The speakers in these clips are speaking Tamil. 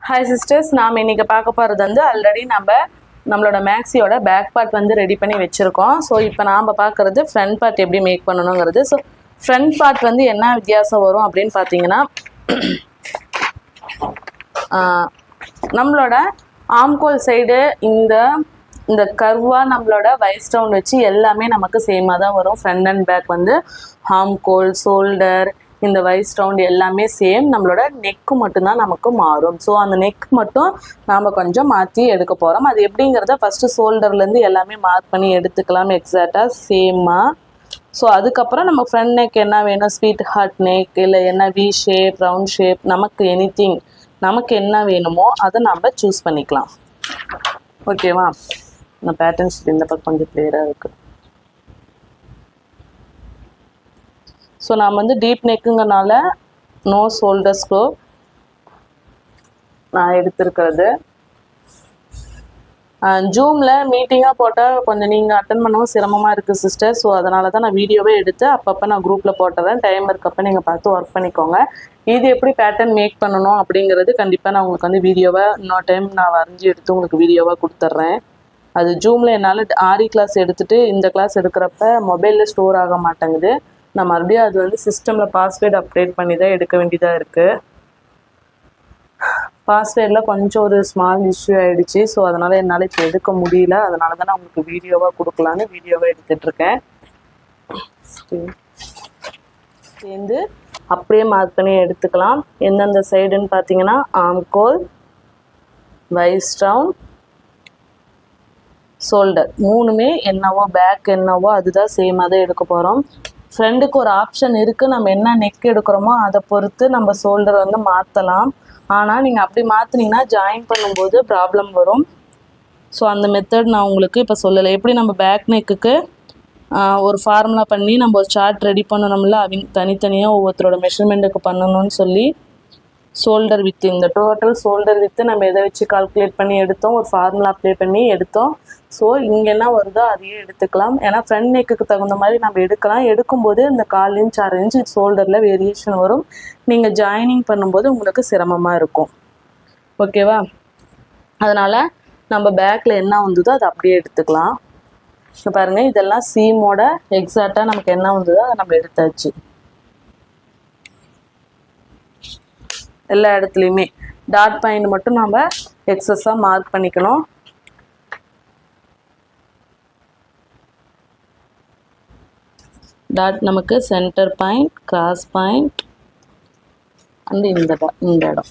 ஹாய் சிஸ்டர்ஸ், நாம் இன்றைக்கி பார்க்க போகிறது வந்து ஆல்ரெடி நம்மளோட மேக்ஸியோட பேக் பார்ட் வந்து ரெடி பண்ணி வச்சுருக்கோம். ஸோ இப்போ நாம் பார்க்குறது ஃப்ரண்ட் பார்ட் எப்படி மேக் பண்ணணுங்கிறது. ஸோ ஃப்ரண்ட் பார்ட் வந்து என்ன வித்தியாசம் வரும் அப்படின்னு பார்த்தீங்கன்னா, நம்மளோட ஆம்கோல் சைடு இந்த கர்வாக நம்மளோட வைஸ்ட் ரவுண்ட் வச்சு எல்லாமே நமக்கு சேமாக தான் வரும். ஃப்ரண்ட் அண்ட் பேக் வந்து ஆம்கோல், ஷோல்டர், இந்த வைஸ்ட் ரவுண்ட் எல்லாமே சேம். நம்மளோட நெக்கு மட்டும்தான் நமக்கு மாறும். ஸோ அந்த நெக் மட்டும் நாம் கொஞ்சம் மாற்றி எடுக்க போகிறோம். அது எப்படிங்கிறத ஃபஸ்ட்டு ஷோல்டர்லேருந்து எல்லாமே மார்க் பண்ணி எடுத்துக்கலாம் எக்ஸாக்டாக சேமாக. ஸோ அதுக்கப்புறம் நம்ம ஃப்ரண்ட் நெக் என்ன வேணும், ஸ்வீட் ஹார்ட் நெக் இல்லை என்ன வி ஷேப், ரவுண்ட் ஷேப், நமக்கு என்ன வேணுமோ அதை நம்ம சூஸ் பண்ணிக்கலாம். ஓகேவா? இந்த பேட்டர்ன்ஸ் இந்த பக்கம் கொஞ்சம் கிளியராக இருக்குது. ஸோ நாம் வந்து டீப் நெக்குங்கனால நோ ஷோல்டர் ஸ்க்ரோப் நான் எடுத்துருக்கிறது. ஜூமில் மீட்டிங்காக போட்டால் கொஞ்சம் நீங்கள் அட்டன் பண்ணவும் சிரமமாக இருக்குது சிஸ்டர். ஸோ அதனால தான் நான் வீடியோவே எடுத்து அப்பப்போ நான் குரூப்பில் போட்டுறேன். டைம் இருக்கப்போ நீங்கள் பார்த்து ஒர்க் பண்ணிக்கோங்க. இது எப்படி பேட்டர்ன் மேக் பண்ணணும் அப்படிங்கிறது கண்டிப்பாக நான் உங்களுக்கு வந்து வீடியோவாக இன்னொரு டைம் நான் வரைஞ்சி எடுத்து உங்களுக்கு வீடியோவாக கொடுத்துட்றேன். அது ஜூமில் என்னால் ஆரி கிளாஸ் எடுத்துகிட்டு இந்த கிளாஸ் எடுக்கிறப்ப மொபைலில் ஸ்டோர் ஆக மாட்டேங்குது. நான் மறுபடியும் அது வந்து சிஸ்டமில் பாஸ்வேர்டு அப்டேட் பண்ணி தான் எடுக்க வேண்டியதாக இருக்குது. பாஸ்வேர்டில் கொஞ்சம் ஒரு ஸ்மால் இஷ்யூ ஆகிடுச்சு. ஸோ அதனால் என்னால் இப்போ எடுக்க முடியல. அதனால தான் நான் உங்களுக்கு வீடியோவாக கொடுக்கலான்னு வீடியோவாக எடுத்துகிட்ருக்கேன். சேர்ந்து அப்படியே மார்க் பண்ணி எடுத்துக்கலாம். எந்தெந்த சைடுன்னு பார்த்தீங்கன்னா ஆம்கோல், வைஸ்ட் ரவுண்ட், ஷோல்டர் மூணுமே என்னவோ பேக் என்னவோ அதுதான் சேமாக தான் எடுக்க போகிறோம். ஃப்ரெண்டுக்கு ஒரு ஆப்ஷன் இருக்குது, நம்ம என்ன நெக் எடுக்கிறோமோ அதை பொறுத்து நம்ம ஷோல்டர் வந்து மாற்றலாம். ஆனால் நீங்கள் அப்படி மாற்றினீங்கன்னா ஜாயின் பண்ணும்போது ப்ராப்ளம் வரும். ஸோ அந்த மெத்தட் நான் உங்களுக்கு இப்போ சொல்லலை. எப்படி நம்ம பேக் நெக்குக்கு ஒரு ஃபார்முலா பண்ணி நம்ம ஒரு சார்ட் ரெடி பண்ணணும்ல, அவங்க தனித்தனியாக ஒவ்வொருத்தரோட மெஷர்மெண்ட்டுக்கு பண்ணணும்னு சொல்லி ஷோல்டர் வித்து, இந்த டோட்டல் ஷோல்டர் வித்து நம்ம எதை வச்சு கால்குலேட் பண்ணி எடுத்தோம், ஒரு ஃபார்முலா அப்ளை பண்ணி எடுத்தோம். ஸோ இங்கே என்ன வருதோ அதையே எடுத்துக்கலாம். ஏன்னா ஃப்ரண்ட் நெக்குக்கு தகுந்த மாதிரி நம்ம எடுக்கலாம். எடுக்கும்போது இந்த 4 இன்ச் 6 இன்ச் ஷோல்டரில் வேரியேஷன் வரும். நீங்கள் ஜாயினிங் பண்ணும்போது உங்களுக்கு சிரமமாக இருக்கும். ஓகேவா? அதனால் நம்ம பேக்கில் என்ன வந்ததோ அதை அப்படியே எடுத்துக்கலாம். இப்போ பாருங்கள், இதெல்லாம் சீமோட எக்ஸாக்டாக நமக்கு என்ன வந்ததோ அதை நம்ம எடுத்தாச்சு. எல்லா இடத்துலையுமே டாட் பாயிண்ட் மட்டும் நம்ம எக்ஸஸாக மார்க் பண்ணிக்கணும். டாட் நமக்கு centre point, cross point and இந்த இடம்.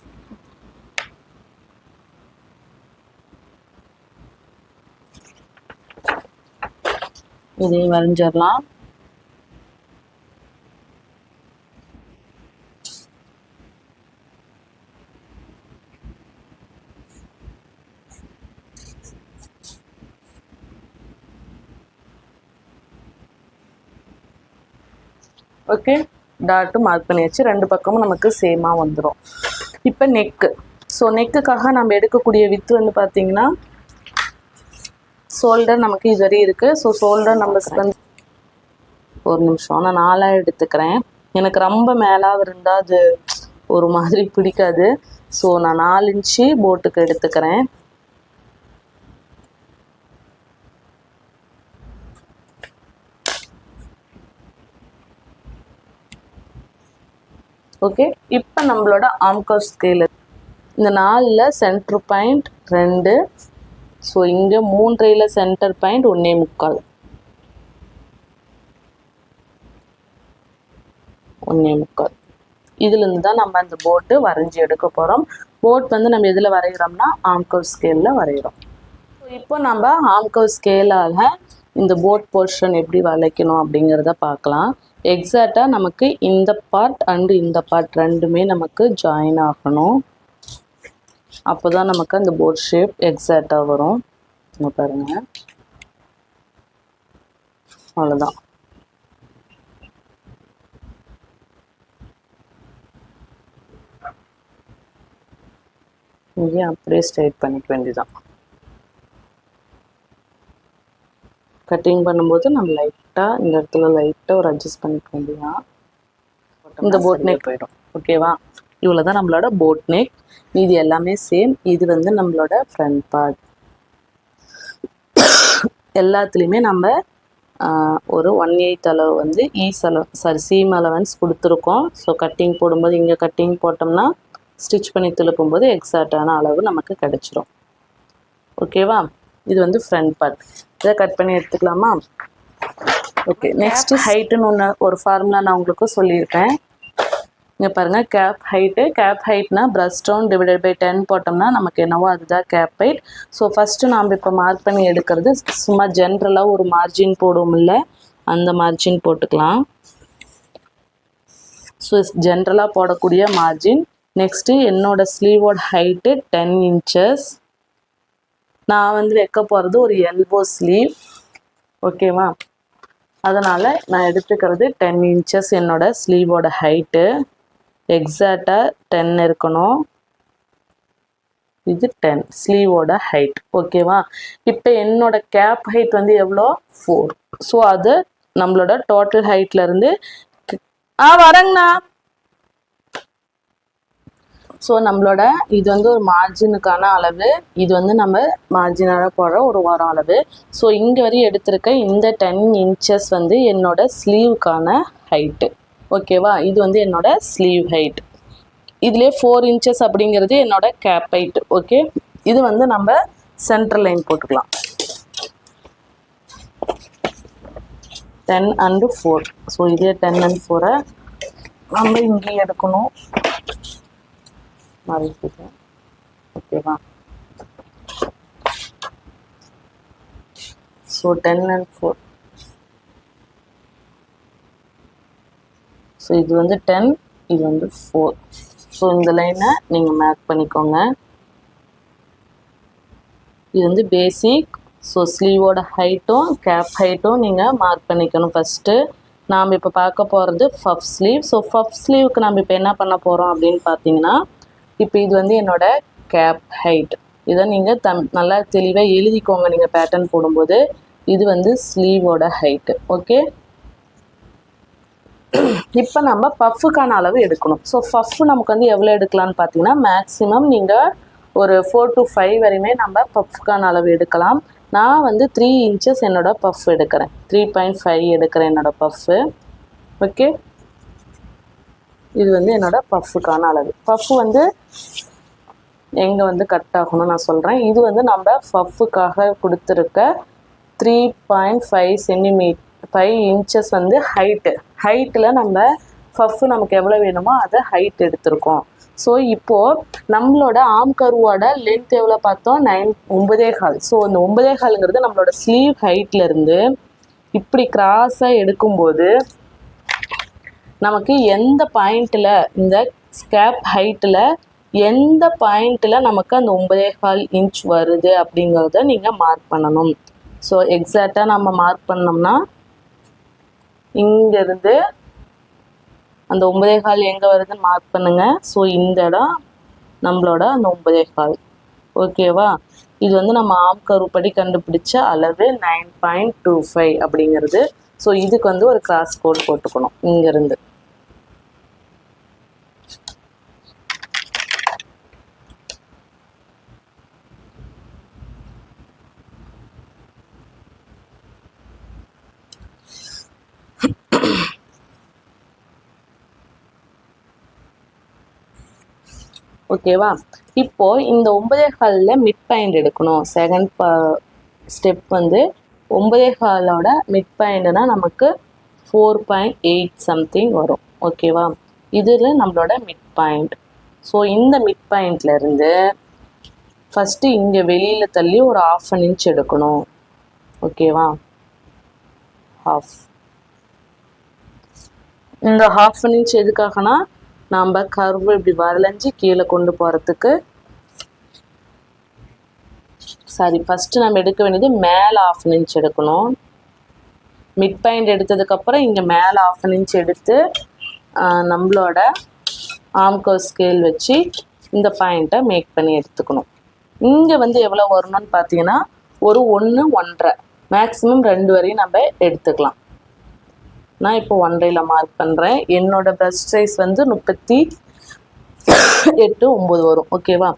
இதையும் வரைஞ்சிடலாம். ஓகே, டாட்டு மார்க் பண்ணியாச்சு. ரெண்டு பக்கமும் நமக்கு சேமாக வந்துடும். இப்போ நெக்கு. ஸோ நெக்குக்காக நம்ம எடுக்கக்கூடிய வித்து வந்து பார்த்திங்கன்னா, ஷோல்டர் நமக்கு இது வரையும் இருக்குது. ஸோ ஷோல்டர் நம்ம வந்து ஒரு நிமிஷம் நான் 4 எடுத்துக்கிறேன். எனக்கு ரொம்ப மேலாக இருந்தால் அது ஒரு மாதிரி பிடிக்காது. ஸோ நான் 4 இன்ச்சு போட்டுக்கு எடுத்துக்கிறேன். ஓகே, இப்போ நம்மளோட ஆம்கோல் ஸ்கேலு இந்த 4ல் சென்டர் பாயிண்ட் 2. ஸோ இங்கே 3 சென்டர் பாயிண்ட் 1.25. 1.25 இதுலேருந்து தான் நம்ம அந்த போட்டு வரைஞ்சி எடுக்க போகிறோம். போட் வந்து நம்ம எதில் வரைகிறோம்னா ஆம்கோல் ஸ்கேலில் வரைகிறோம். ஸோ இப்போ நம்ம ஆம்கோல் ஸ்கேலால் இந்த போட் போர்ஷன் எப்படி வளைக்கணும் அப்படிங்கிறத பார்க்கலாம். எக்ஸாக்டாக நமக்கு இந்த பார்ட் அண்டு இந்த பார்ட் ரெண்டுமே நமக்கு ஜாயின் ஆகணும். அப்போ தான் நமக்கு அந்த போட் ஷேப் எக்ஸாக்டாக வரும். பாருங்கள், அவ்வளோதான். இங்கே அப்படியே ஸ்ட்ரைட் பண்ணிக்க வேண்டியதான். கட்டிங் பண்ணும்போது நம்ம லைட்டாக இந்த இடத்துல லைட்டாக ஒரு அட்ஜஸ்ட் பண்ணிக்க வேண்டியதான். இந்த போட் நெக் போயிடும். ஓகேவா? இவ்வளோ தான் நம்மளோட போட் நெக். இது எல்லாமே சேம். இது வந்து நம்மளோட ஃப்ரண்ட் பார்ட். எல்லாத்துலேயுமே நம்ம ஒரு 1/8 அளவு வந்து சீம் அலவன்ஸ் கொடுத்துருக்கோம். ஸோ கட்டிங் போடும்போது இங்கே கட்டிங் போட்டோம்னா ஸ்டிச் பண்ணி திருப்பும்போது எக்ஸாக்டான அளவு நமக்கு கிடச்சிரும். ஓகேவா? இது வந்து ஃப்ரண்ட் பார்ட். இதை கட் பண்ணி எடுத்துக்கலாமா? ஓகே, நெக்ஸ்ட்டு ஹைட்டுன்னு ஒரு ஃபார்முலா நான் உங்களுக்கு சொல்லியிருக்கேன். இங்கே பாருங்கள், கேப் ஹைட்னா பிரஸ்ட் ரவுண்ட் டிவைடட் பை 10 போட்டோம்னா நமக்கு என்னவோ அதுதான் கேப் ஹைட். ஸோ ஃபஸ்ட்டு நாம் இப்போ மார்க் பண்ணி எடுக்கிறது சும்மா ஜென்ரலாக ஒரு மார்ஜின் போடுவோம்ல, அந்த மார்ஜின் போட்டுக்கலாம். ஸோ ஜென்ரலாக போடக்கூடிய மார்ஜின். நெக்ஸ்ட்டு என்னோடய ஸ்லீவோட ஹைட்டு 10 இன்ச்சஸ். நான் வந்து வைக்க போகிறது ஒரு எல்போ ஸ்லீவ். ஓகேவா? அதனால் நான் எடுத்துக்கிறது 10 இன்ச்சஸ் என்னோட ஸ்லீவோட ஹைட்டு. எக்ஸாக்டாக 10 இருக்கணும். இது 10 ஸ்லீவோட ஹைட். ஓகேவா? இப்போ என்னோட கேப் ஹைட் வந்து எவ்வளோ? 4. ஸோ அது நம்மளோட டோட்டல் ஹைட்லேருந்து வரங்கண்ணா. ஸோ நம்மளோட இது வந்து ஒரு மார்ஜினுக்கான அளவு. இது வந்து நம்ம மார்ஜினாக போடுற ஒரு வாரம் அளவு. ஸோ இங்கே வரையும் எடுத்திருக்க இந்த 10 இன்ச்சஸ் வந்து என்னோட ஸ்லீவுக்கான ஹைட்டு. ஓகேவா? இது வந்து என்னோட ஸ்லீவ் ஹைட். இதுலேயே 4 இன்ச்சஸ் அப்படிங்கிறது என்னோட கேப் ஹைட். ஓகே, இது வந்து நம்ம சென்ட்ரல் லைன் போட்டுக்கலாம். 10 and 4. ஸோ இதே 10 and 4 நம்ம இங்கே எடுக்கணும். மறைச்சிட்டேன். ஓகேவா? So 10 and 4. ஸோ இது வந்து 10, இது வந்து 4. ஸோ இந்த லைனை நீங்கள் மார்க் பண்ணிக்கோங்க. இது வந்து பேசிக். ஸோ ஸ்லீவோட ஹைட்டும் கேப் ஹைட்டும் நீங்கள் மார்க் பண்ணிக்கணும் ஃபஸ்ட்டு. நாம் இப்போ பார்க்க போகிறது பஃப் ஸ்லீவ். ஸோ பஃப் ஸ்லீவுக்கு நம்ம இப்போ என்ன பண்ண போகிறோம் அப்படின்னு பார்த்தீங்கன்னா, இப்போ இது வந்து என்னோட கேப் ஹைட். இதை நீங்கள் நல்லா தெளிவாக எழுதிக்கோங்க நீங்கள் பேட்டர்ன் போடும்போது. இது வந்து ஸ்லீவோட ஹைட்டு. ஓகே, இப்போ நம்ம பஃப்புக்கான அளவு எடுக்கணும். ஸோ பஃப் நமக்கு வந்து எவ்வளோ எடுக்கலான்னு பார்த்தீங்கன்னா, மேக்ஸிமம் நீங்கள் ஒரு 4 to 5 வரையுமே நம்ம பஃப்புக்கான அளவு எடுக்கலாம். நான் வந்து 3 இன்ச்சஸ் என்னோட பஃப் எடுக்கிறேன். 3.5 எடுக்கிறேன் என்னோட பஃப்பு. ஓகே, இது வந்து என்னோட பஃப்புக்கான அளவு. பஃப் வந்து எங்கே வந்து கட் ஆகணும்னு நான் சொல்கிறேன். இது வந்து நம்ம பஃப்புக்காக கொடுத்துருக்க 3.5 சென்டிமீட்டர் 5 இன்ச்சஸ் வந்து ஹைட்டில் நம்ம பஃப்பு நமக்கு எவ்வளோ வேணுமோ அதை ஹைட் எடுத்திருக்கோம். ஸோ இப்போது நம்மளோட ஆம் கருவோட லென்த் எவ்வளோ பார்த்தோம்? 9.25. ஸோ இந்த 9.25ங்கிறது நம்மளோட ஸ்லீவ் ஹைட்லேருந்து இப்படி கிராஸாக எடுக்கும்போது நமக்கு எந்த பாயிண்ட்டில் இந்த ஸ்கேப் ஹைட்டில் எந்த பாயிண்ட்டில் நமக்கு அந்த 9.25 இன்ச் வருது அப்படிங்கிறத நீங்கள் மார்க் பண்ணணும். ஸோ எக்ஸாக்டாக நம்ம மார்க் பண்ணோம்னா இங்கேருந்து அந்த 9.25 எங்கே வருதுன்னு மார்க் பண்ணுங்கள். ஸோ இந்த இடம் நம்மளோட அந்த 9.25. ஓகேவா? இது வந்து நம்ம ஆம் கருப்படி கண்டுபிடிச்ச அளவு 9.25 அப்படிங்கிறது. ஸோ இதுக்கு வந்து ஒரு கிராஸ் கோட் போட்டுக்கணும் இங்கேருந்து. ஓகேவா? இப்போது இந்த 9.25 மிட் பாயிண்ட் எடுக்கணும். செகண்ட் ஸ்டெப் வந்து 9.25ஓட மிட் பாயிண்ட்னா நமக்கு 4.8 சம்திங் வரும். ஓகேவா? இதில் நம்மளோட மிட் பாயிண்ட். ஸோ இந்த மிட் பாயிண்ட்லேருந்து ஃபஸ்ட்டு இங்கே வெளியில் தள்ளி ஒரு 1/2 இன்ச் எடுக்கணும். ஓகேவா? ஹாஃப். இந்த 1/2 இன்ச் எதுக்காகனா நம்ம கர்வு இப்படி வளைஞ்சி கீழே கொண்டு போகிறதுக்கு. ஃபஸ்ட்டு நம்ம எடுக்க வேண்டியது மேலே 1/2 இன்ச் எடுக்கணும். மிட் பாயிண்ட் எடுத்ததுக்கப்புறம் இங்கே மேலே 1/2 இன்ச் எடுத்து நம்மளோட ஆம்கோ ஸ்கேல் வச்சு இந்த பாயிண்ட்டை மேக் பண்ணி எடுத்துக்கணும். இங்கே வந்து எவ்வளோ வரணும்னு பார்த்தீங்கன்னா ஒரு 1, 1.5 மேக்ஸிமம் 2 வரையும் நம்ம எடுத்துக்கலாம். நான் இப்போ 1.5 மார்க் பண்ணுறேன். என்னோடய பிரஸ்ட் சைஸ் வந்து 36 8 9 வரும். ஓகேவா?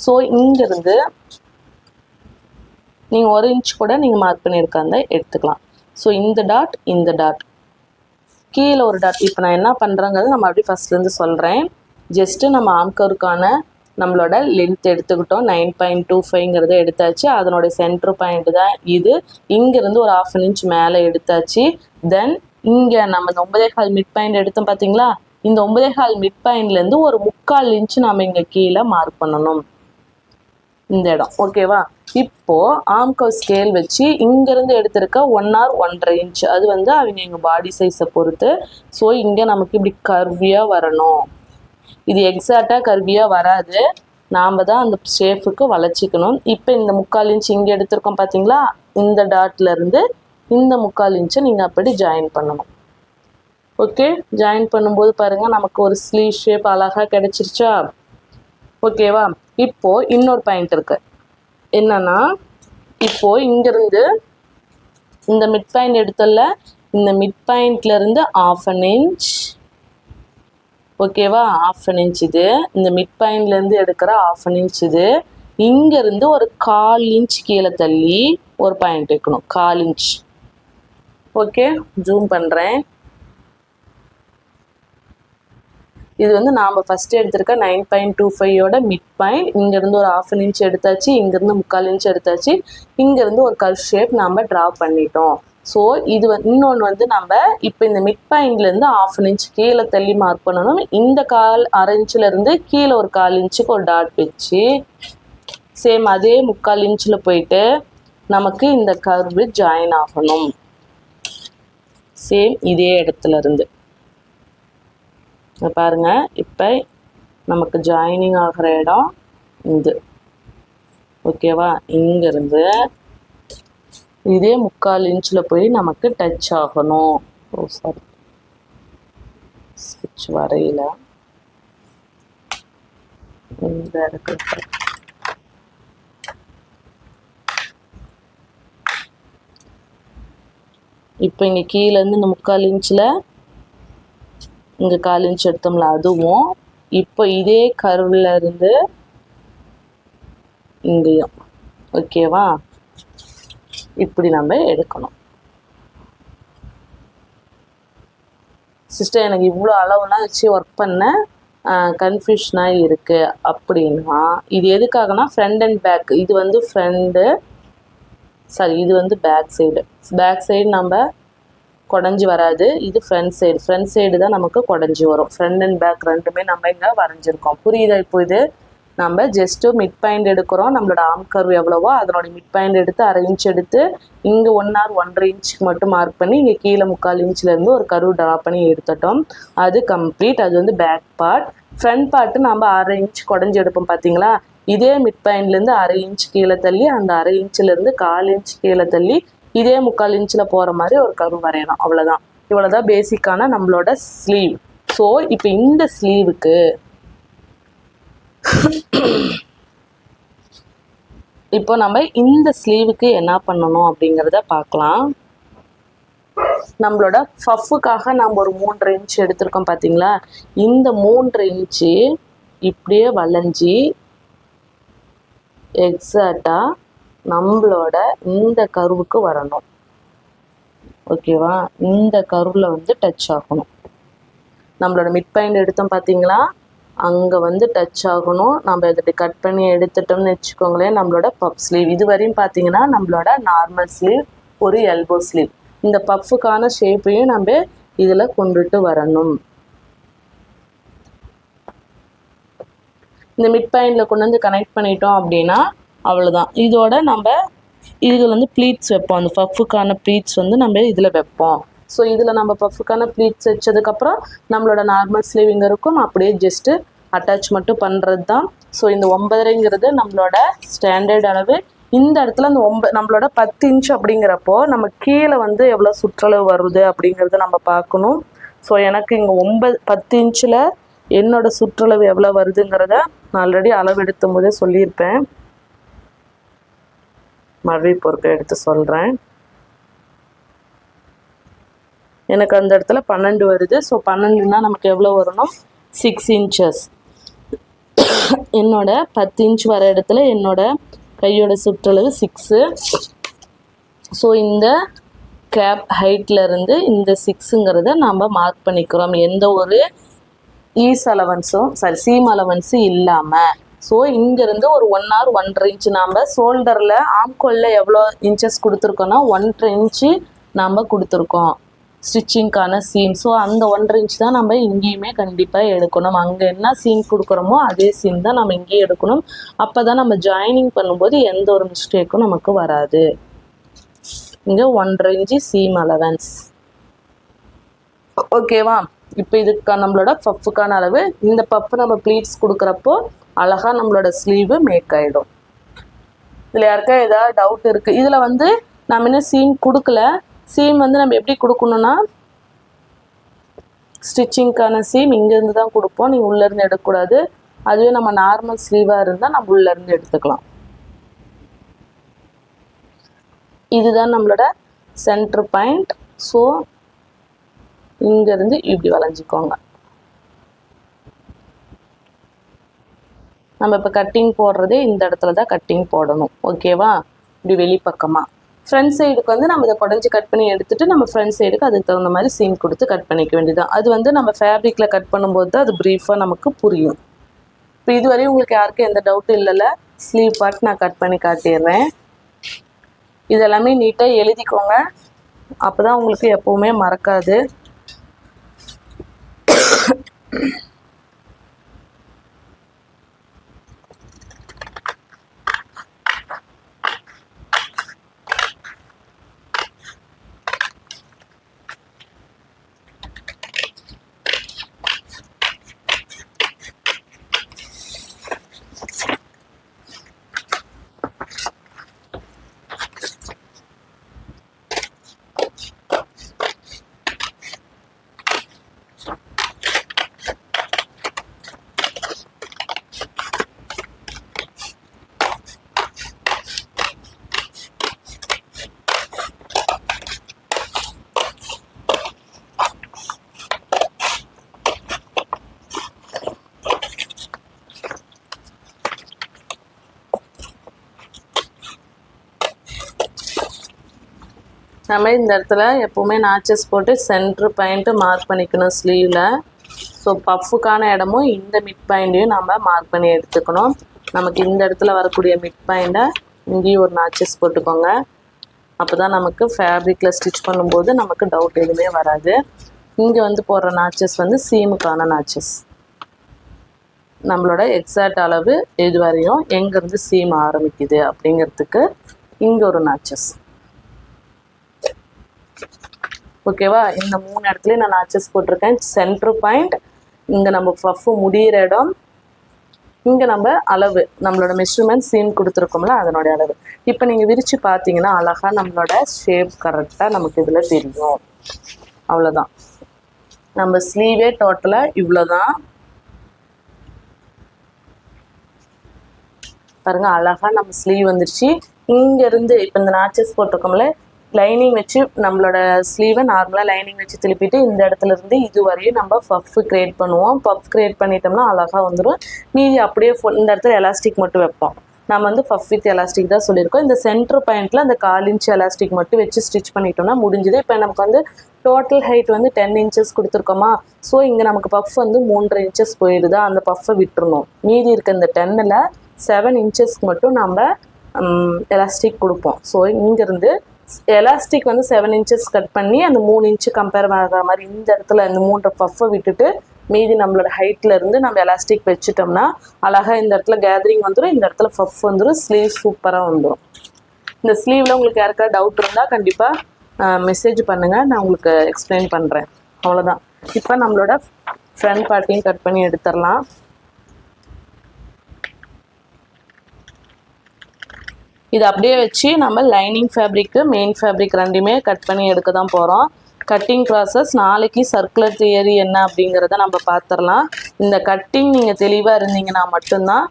ஸோ இங்கேருந்து நீங்கள் 1 இன்ச் கூட நீங்கள் மார்க் பண்ணியிருக்காங்க எடுத்துக்கலாம். ஸோ இந்த டாட் கீழே ஒரு டாட். இப்போ நான் என்ன பண்ணுறேங்கிறது நம்ம அப்படியே ஃபஸ்ட்லேருந்து சொல்கிறேன். ஜஸ்ட்டு நம்ம ஆம்கருக்கான நம்மளோட லென்த் எடுத்துக்கிட்டோம். 9.25ங்கிறத எடுத்தாச்சு. அதனுடைய சென்ட்ரு பாயிண்ட் தான் இது. இங்கேருந்து ஒரு 1/2 இன்ச் மேலே எடுத்தாச்சு. தென் இங்கே நம்ம இந்த 9.25 மிட் பாயிண்ட் எடுத்தோம் பார்த்தீங்களா? இந்த 9.25 மிட் பாயிண்ட்லேருந்து ஒரு 3/4 இன்ச் நம்ம இங்கே கீழே மார்க் பண்ணணும் இந்த இடம். ஓகேவா? இப்போது ஆம்கர் ஸ்கேல் வச்சு இங்கேருந்து எடுத்திருக்க 1 or 1.5 இன்ச், அது வந்து அவங்க எங்கள் பாடி சைஸை பொறுத்து. ஸோ இங்கே நமக்கு இப்படி கர்வியாக வரணும். இது எக்ஸாக்டாக கர்வியாக வராது, நாம் தான் அந்த ஷேப்புக்கு வளைச்சிக்கணும். இப்போ இந்த 3/4 இன்ச் இங்கே எடுத்திருக்கோம் பார்த்தீங்களா? இந்த டாட்லேருந்து இந்த 3/4 இன்ச்சை நீங்கள் அப்படி ஜாயின் பண்ணணும். ஓகே, ஜாயின் பண்ணும்போது பாருங்கள் நமக்கு ஒரு ஸ்லீவ் ஷேப் அழகாக கிடச்சிருச்சா? ஓகேவா? இப்போது இன்னொரு பாயிண்ட் இருக்குது என்னன்னா, இப்போது இங்கேருந்து இந்த மிட் பாயிண்ட் எடுத்தல, இந்த மிட் பாயிண்ட்லேருந்து 1/2 இன்ச். ஓகேவா? 1/2 இன்ச் இது. இந்த மிட் பாயிண்ட்லேருந்து எடுக்கிற 1/2 இன்ச் இது. இங்கேருந்து ஒரு 1/4 இன்ச் கீழே தள்ளி ஒரு பாயிண்ட் வைக்கணும். 1/4 இன்ச். ஓகே, ஜூம் பண்ணுறேன். இது வந்து நாம் ஃபஸ்ட்டு எடுத்திருக்க 9.25யோட மிட் பாயிண்ட். இங்கேருந்து ஒரு 1/2 இன்ச் எடுத்தாச்சு, இங்கேருந்து 3/4 இன்ச் எடுத்தாச்சு. இங்கேருந்து ஒரு கர்வ் ஷேப் நாம் ட்ரா பண்ணிட்டோம். ஸோ இது இன்னொன்று வந்து நம்ம இப்போ இந்த மிட் பாயிண்ட்லேருந்து 1/2 இன்ச் கீழே தள்ளி மார்க் பண்ணணும். இந்த 1/4 இன்ச்சிலேருந்து கீழே ஒரு 1/4 இன்ச்சுக்கு ஒரு டாட் வச்சு சேம் அதே 3/4 இன்ச்சில் போயிட்டு நமக்கு இந்த கர்வு ஜாயின் ஆகணும். சேம் இதே இடத்துலேருந்து பாருங்க. இப்போ நமக்கு ஜாயினிங் ஆகிற இடம் இது. ஓகேவா? இங்கேருந்து இதே 3/4 இன்ச்சில் போய் நமக்கு டச் ஆகணும். ஓ சாரி, ஸ்விட்ச் வரையில இந்த இடத்துல. இப்போ இங்கே கீழேருந்து இந்த 3/4 இன்ச்சில் இங்கே 1/4 இன்ச் எடுத்தோம்ல, அதுவும் இப்போ இதே கர்வில் இருந்து இங்கேயும். ஓகேவா? இப்படி நம்ம எடுக்கணும். சிஸ்டர் எனக்கு இவ்வளோ அளவுலாம் வச்சு ஒர்க் பண்ண கன்ஃபியூஷனாக இருக்குது அப்படின்னா, இது எதுக்காகனா ஃப்ரண்ட் அண்ட் பேக். இது வந்து ஃப்ரண்டு, சாரி இது வந்து பேக் சைடு. பேக் சைடு நம்ம குடஞ்சி வராது, இது ஃப்ரண்ட் சைடு தான் நமக்கு குடஞ்சி வரும். ஃப்ரண்ட் அண்ட் பேக் ரெண்டுமே நம்ம இங்கே வரைஞ்சிருக்கோம். புரியுதா? இப்போ இது நம்ம ஜஸ்ட்டு மிட் பாயிண்ட் எடுக்கிறோம். நம்மளோட ஆம் கர்வ் எவ்வளவோ அதனோட மிட் பாயிண்ட் எடுத்து 1/2 இன்ச் எடுத்து இங்கே 1 or 1.5 இன்ச்சுக்கு மட்டும் மார்க் பண்ணி இங்கே கீழே 3/4 இன்ச்லேருந்து ஒரு கர்வ் ட்ரா பண்ணி எடுத்துட்டோம். அது கம்ப்ளீட். அது வந்து பேக் பார்ட். ஃப்ரண்ட் பார்ட்டு நம்ம 1/2 இன்ச் குடஞ்சி எடுப்போம் பார்த்தீங்களா? இதே மிட் பாயிண்ட்லேருந்து 1/2 இன்ச் கீழே தள்ளி அந்த 1/2 இன்ச்சிலேருந்து 1/4 இன்ச் கீழே தள்ளி இதே 3/4 இன்ச்சில் போகிற மாதிரி ஒரு கர்வ் வரையணும். அவ்வளோதான். இவ்வளோதான் பேசிக்கான நம்மளோட ஸ்லீவ். ஸோ இப்போ இந்த ஸ்லீவுக்கு இப்போ நம்ம இந்த ஸ்லீவுக்கு என்ன பண்ணணும் அப்படிங்கிறத பார்க்கலாம். நம்மளோட ஃபஃப்புக்காக நம்ம ஒரு 3.5 இன்ச் எடுத்திருக்கோம் பார்த்தீங்களா? இந்த 3.5 இன்ச்சு இப்படியே வளைஞ்சி எக்ஸாக்டாக நம்மளோட இந்த கர்வுக்கு வரணும். ஓகேவா? இந்த கர்வில் வந்து டச் ஆகணும். நம்மளோட மிட் பாயிண்ட் எடுத்தோம் பார்த்தீங்களா? அங்கே வந்து டச் ஆகணும். நம்ம இதை கட் பண்ணி எடுத்துட்டோம்னு வச்சுக்கோங்களேன். நம்மளோட பஃப் ஸ்லீவ் இது வரையும் பார்த்தீங்கன்னா நம்மளோட நார்மல் ஸ்லீவ், ஒரு எல்போ ஸ்லீவ். இந்த பஃப்புக்கான ஷேப்பையும் நம்ம இதில் கொண்டுட்டு வரணும். இந்த மிட் பாயிண்டில் கொண்டு வந்து கனெக்ட் பண்ணிட்டோம் அப்படின்னா அவ்வளோதான். இதோட நம்ம இதில் வந்து ப்ளீட்ஸ் வைப்போம். அந்த பஃப்புக்கான ப்ளீட்ஸ் வந்து நம்ம இதில் வைப்போம். ஸோ இதில் நம்ம பஃப்புக்கான ப்ளீட்ஸ் வச்சதுக்கப்புறம் நம்மளோட நார்மல் ஸ்லீவ் இங்கே இருக்கும். அப்படியே ஜஸ்ட்டு அட்டாச் மட்டும் பண்ணுறது தான். ஸோ இந்த 9.5ங்கிறது நம்மளோட ஸ்டாண்டர்ட் அளவு. இந்த இடத்துல அந்த நம்மளோட 10 இன்ச் அப்படிங்கிறப்போ நம்ம கீழே வந்து எவ்வளோ சுற்றளவு வருது அப்படிங்கிறத நம்ம பார்க்கணும். ஸோ எனக்கு இங்கே 10 இன்ச்சில் என்னோடய சுற்றளவு எவ்வளோ வருதுங்கிறத நான் ஆல்ரெடி அளவு எடுத்தும் போதே சொல்லியிருப்பேன். மறுபடியும் பொறுக்க எடுத்து சொல்கிறேன். எனக்கு அந்த இடத்துல 12 வருது. ஸோ 12னா நமக்கு எவ்வளோ வரணும்? 6 இன்ச்சஸ். என்னோட 10 இன்ச் வர இடத்துல என்னோட கையோட சுற்றளவு 6. ஸோ இந்த கேப் ஹைட்டில் இருந்து இந்த 6ங்கிறத நாம் மார்க் பண்ணிக்கிறோம், எந்த ஒரு சீம் அலவன்ஸும் இல்லாமல். ஸோ இங்கேருந்து ஒரு 1 or 1.5 இன்ச்சு நாம் ஷோல்டரில் ஆம்கோலில் எவ்வளோ இன்ச்சஸ் கொடுத்துருக்கோன்னா 1.5 இன்ச்சு நாம் கொடுத்துருக்கோம் ஸ்டிச்சிங்க்கான சீம். ஸோ அந்த 1.5 இன்ச் தான் நம்ம இங்கேயுமே கண்டிப்பாக எடுக்கணும். அங்கே என்ன சீம் கொடுக்குறோமோ அதே சீம் தான் நம்ம இங்கேயும் எடுக்கணும். அப்போ தான் நம்ம ஜாயினிங் பண்ணும்போது எந்த ஒரு மிஸ்டேக்கும் நமக்கு வராது. இங்கே 1.5 இன்ச்சு சீம் அலவன்ஸ். ஓகேவா? இப்போ இதுக்கு நம்மளோட பஃப்புக்கான அளவு. இந்த பஃப் நம்ம ப்ளீட்ஸ் கொடுக்குறப்போ அழகாக நம்மளோட ஸ்லீவு மேக் ஆகிடும். இதில் யாருக்கா ஏதாவது டவுட் இருக்குது? இதில் வந்து நம்ம இன்னும் சீம் கொடுக்கல. சீம் வந்து நம்ம எப்படி கொடுக்கணுன்னா ஸ்டிச்சிங்க்கான சீம் இங்கேருந்து தான் கொடுப்போம், நீங்கள் உள்ளேருந்து எடுக்கக்கூடாது. அதுவே நம்ம நார்மல் ஸ்லீவாக இருந்தால் நம்ம உள்ளேருந்து எடுத்துக்கலாம். இதுதான் நம்மளோட சென்டர் பாயிண்ட். ஸோ இங்கேருந்து இப்படி வளைஞ்சிக்கோங்க. நம்ம இப்போ கட்டிங் போடுறதே இந்த இடத்துல தான் கட்டிங் போடணும். ஓகேவா? இப்படி வெளிப்பக்கமாக. ஃப்ரண்ட் சைடுக்கு வந்து நம்ம இதை குடஞ்சி கட் பண்ணி எடுத்துகிட்டு நம்ம ஃப்ரண்ட் சைடுக்கு அதுக்கு தகுந்த மாதிரி சீம் கொடுத்து கட் பண்ணிக்க வேண்டியதான். அது வந்து நம்ம ஃபேப்ரிக்கில் கட் பண்ணும்போது தான் அது ப்ரீஃபாக நமக்கு புரியும். இப்போ இதுவரையும் உங்களுக்கு யாருக்கும் எந்த டவுட்டும் இல்லைல்ல? ஸ்லீவ் பார்ட் நான் கட் பண்ணி காட்டிடுறேன். இதெல்லாமே நீட்டாக எழுதிக்கோங்க, அப்போ தான் உங்களுக்கு எப்போவுமே மறக்காது. நம்ம இந்த இடத்துல எப்போவுமே நாச்சஸ் போட்டு சென்ட்ரு பாயிண்ட்டு மார்க் பண்ணிக்கணும் ஸ்லீவில். ஸோ பஃப்புக்கான இடமும் இந்த மிட் பாயிண்ட்டையும் நம்ம மார்க் பண்ணி எடுத்துக்கணும். நமக்கு இந்த இடத்துல வரக்கூடிய மிட் பாயிண்ட்டை இங்கேயும் ஒரு நாச்சஸ் போட்டுக்கோங்க. அப்போ தான் நமக்கு ஃபேப்ரிக்கில் ஸ்டிச் பண்ணும்போது நமக்கு டவுட் எதுவுமே வராது. இங்கே வந்து போடுற நாச்சஸ் வந்து சீமுக்கான நாச்சஸ். நம்மளோட எக்ஸாக்ட் அளவு இது வரையும் எங்கேருந்து சீம் ஆரம்பிக்குது அப்படிங்கிறதுக்கு இங்கே ஒரு நாச்சஸ். ஓகேவா? இந்த 3 இடத்துலையும் நான் நாச்சஸ் போட்டிருக்கேன். சென்ட்ரு பாயிண்ட், இங்கே நம்ம பஃப்பு முடிகிற இடம், இங்கே நம்ம அளவு நம்மளோட மெஷர்மெண்ட் சீம் கொடுத்துருக்கோம்ல அதனுடைய அளவு. இப்போ நீங்கள் விரித்து பார்த்தீங்கன்னா அழகாக நம்மளோட ஷேப் கரெக்டாக நமக்கு இதில் தெரியும். அவ்வளோதான். நம்ம ஸ்லீவே டோட்டலாக இவ்வளோ தான். பாருங்கள், அழகாக நம்ம ஸ்லீவ் வந்துருச்சு. இங்கேருந்து இப்போ இந்த நாச்சஸ் போட்டிருக்கோம்ல, லைனிங் வச்சு நம்மளோட ஸ்லீவை நார்மலாக லைனிங் வச்சு திருப்பிட்டு இந்த இடத்துல இருந்து இது வரையும் நம்ம பஃப் க்ரியேட் பண்ணுவோம். பஃப் க்ரியேட் பண்ணிட்டோம்னா அழகாக வந்துடும். மீதி அப்படியே இந்த இடத்துல எலாஸ்டிக் மட்டும் வைப்போம். நம்ம வந்து பஃப் வித் எலாஸ்டிக் தான் சொல்லியிருக்கோம். இந்த சென்டர் பாயிண்ட்டில் அந்த 1/4 இன்ச் எலாஸ்டிக் மட்டும் வச்சு ஸ்டிச் பண்ணிட்டோம்னா முடிஞ்சுது. இப்போ நமக்கு வந்து டோட்டல் ஹைட் வந்து 10 இன்ச்சஸ் கொடுத்துருக்கோமா. ஸோ இங்கே நமக்கு பஃப் வந்து 3.5 இன்ச்சஸ் போயிடுதா, அந்த பஃப்பை விட்டுருணும். மீதி இருக்க இந்த 10ல் 7 இன்ச்சஸ்க்கு மட்டும் நம்ம எலாஸ்டிக் கொடுப்போம். ஸோ இங்கேருந்து எலாஸ்டிக் வந்து 7 இன்ச்சஸ் கட் பண்ணி அந்த 3 இன்ச்சு கம்பேர் ஆகிற மாதிரி இந்த இடத்துல இந்த 3 பஃப்பை விட்டுட்டு மீதி நம்மளோட ஹைட்டில் இருந்து நம்ம எலாஸ்டிக் வச்சுட்டோம்னா அழகாக இந்த இடத்துல கேதரிங் வந்துடும், இந்த இடத்துல பஃப் வந்துடும், ஸ்லீவ் சூப்பராக வந்துடும். இந்த ஸ்லீவில் உங்களுக்கு யாருக்காவது டவுட் இருந்தால் கண்டிப்பாக மெசேஜ் பண்ணுங்கள், நான் உங்களுக்கு எக்ஸ்பிளைன் பண்ணுறேன். அவ்வளோதான். இப்போ நம்மளோட ஃப்ரண்ட் பார்ட்டையும் கட் பண்ணி எடுத்துடலாம். இது அப்படியே வச்சு நம்ம லைனிங் ஃபேப்ரிக்கு மெயின் ஃபேப்ரிக் ரெண்டுமே கட் பண்ணி எடுக்க தான் போகிறோம். கட்டிங் ப்ராசஸ் நாளைக்கு சர்க்குலர் தியரி என்ன அப்படிங்கிறத நம்ம பார்த்துடலாம். இந்த கட்டிங் நீங்கள் தெளிவாக இருந்தீங்கன்னா மட்டும்தான்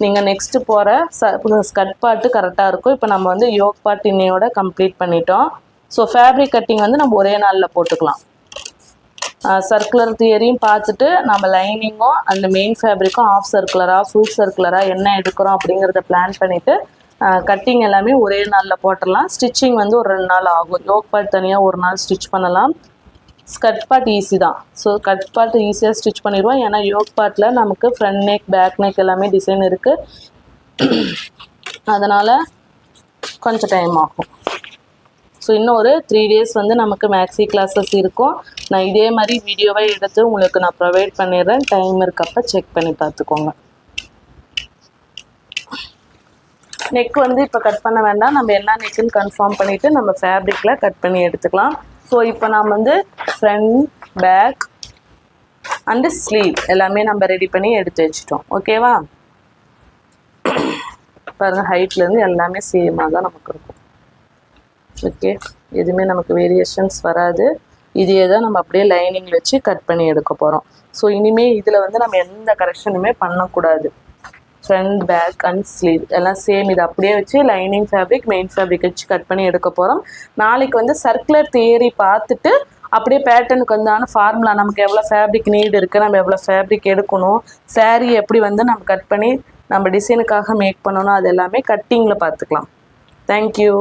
நீங்கள் நெக்ஸ்ட்டு போகிற ஸ்கட் பார்ட்டு கரெக்டாக இருக்கும். இப்போ நம்ம வந்து யோக் பார்ட் இன்னையோட கம்ப்ளீட் பண்ணிட்டோம். ஸோ ஃபேப்ரிக் கட்டிங் வந்து நம்ம ஒரே நாளில் போட்டுக்கலாம். சர்க்குலர் தியரியும் பார்த்துட்டு நம்ம லைனிங்கும் அந்த மெயின் ஃபேப்ரிக்கும் ஆஃப் சர்க்குலராக ஃபுல் சர்க்குலராக என்ன எடுக்கிறோம் அப்படிங்கிறத பிளான் பண்ணிவிட்டு கட்டிங் எல்லாமே ஒரே நாளில் போட்டுடலாம். ஸ்டிச்சிங் வந்து ஒரு 2 நாள் ஆகும். யோக் பார்ட் தனியாக ஒரு நாள் ஸ்டிச் பண்ணலாம். ஸ்கர்ட் பார்ட் ஈஸி தான். ஸோ கட் பார்ட் ஈஸியாக ஸ்டிச் பண்ணிடுவோம். ஏன்னா யோக் பார்ட்டில் நமக்கு ஃப்ரண்ட் நெக் பேக் நெக் எல்லாமே டிசைன் இருக்குது. அதனால் கொஞ்சம் டைம் ஆகும். ஸோ இன்னும் ஒரு 3 days வந்து நமக்கு மேக்ஸி கிளாஸஸ் இருக்கும். நான் இதே மாதிரி வீடியோவை எடுத்து உங்களுக்கு நான் ப்ரொவைட் பண்ணிடுறேன். டைம் இருக்கப்போ செக் பண்ணி பார்த்துக்கோங்க. நெக் வந்து இப்போ கட் பண்ண வேண்டாம். நம்ம என்ன நெக்குன்னு கன்ஃபார்ம் பண்ணிவிட்டு நம்ம ஃபேப்ரிக்கில் கட் பண்ணி எடுத்துக்கலாம். ஸோ இப்போ நாம் வந்து ஃப்ரண்ட் பேக் அண்டு ஸ்லீவ் எல்லாமே நம்ம ரெடி பண்ணி எடுத்து வச்சிட்டோம். ஓகேவா? பாருங்கள், ஹைட்லேருந்து எல்லாமே சேமாக தான் நமக்கு இருக்கும். ஓகே, எதுவுமே நமக்கு வேரியேஷன்ஸ் வராது. இதையே தான் நம்ம அப்படியே லைனிங் வச்சு கட் பண்ணி எடுக்க போகிறோம். ஸோ இனிமேல் இதில் வந்து நம்ம எந்த கரெக்ஷனுமே பண்ணக்கூடாது. ஃப்ரண்ட் பேக் அண்ட் ஸ்லீவ் எல்லாம் சேம். இதை அப்படியே வச்சு லைனிங் ஃபேப்ரிக் மெயின் ஃபேப்ரிக் வச்சு கட் பண்ணி எடுக்க போகிறோம். நாளைக்கு வந்து சர்க்குலர் தியரி பார்த்துட்டு அப்படியே பேட்டர்னுக்கு வந்தான ஃபார்முலா, நமக்கு எவ்வளோ ஃபேப்ரிக் நீட் இருக்குது, நம்ம எவ்வளோ ஃபேப்ரிக் எடுக்கணும், சாரீ எப்படி வந்து நம்ம கட் பண்ணி நம்ம டிசைனுக்காக மேக் பண்ணணும், அது எல்லாமே கட்டிங்கில் பார்த்துக்கலாம். தேங்க்யூ.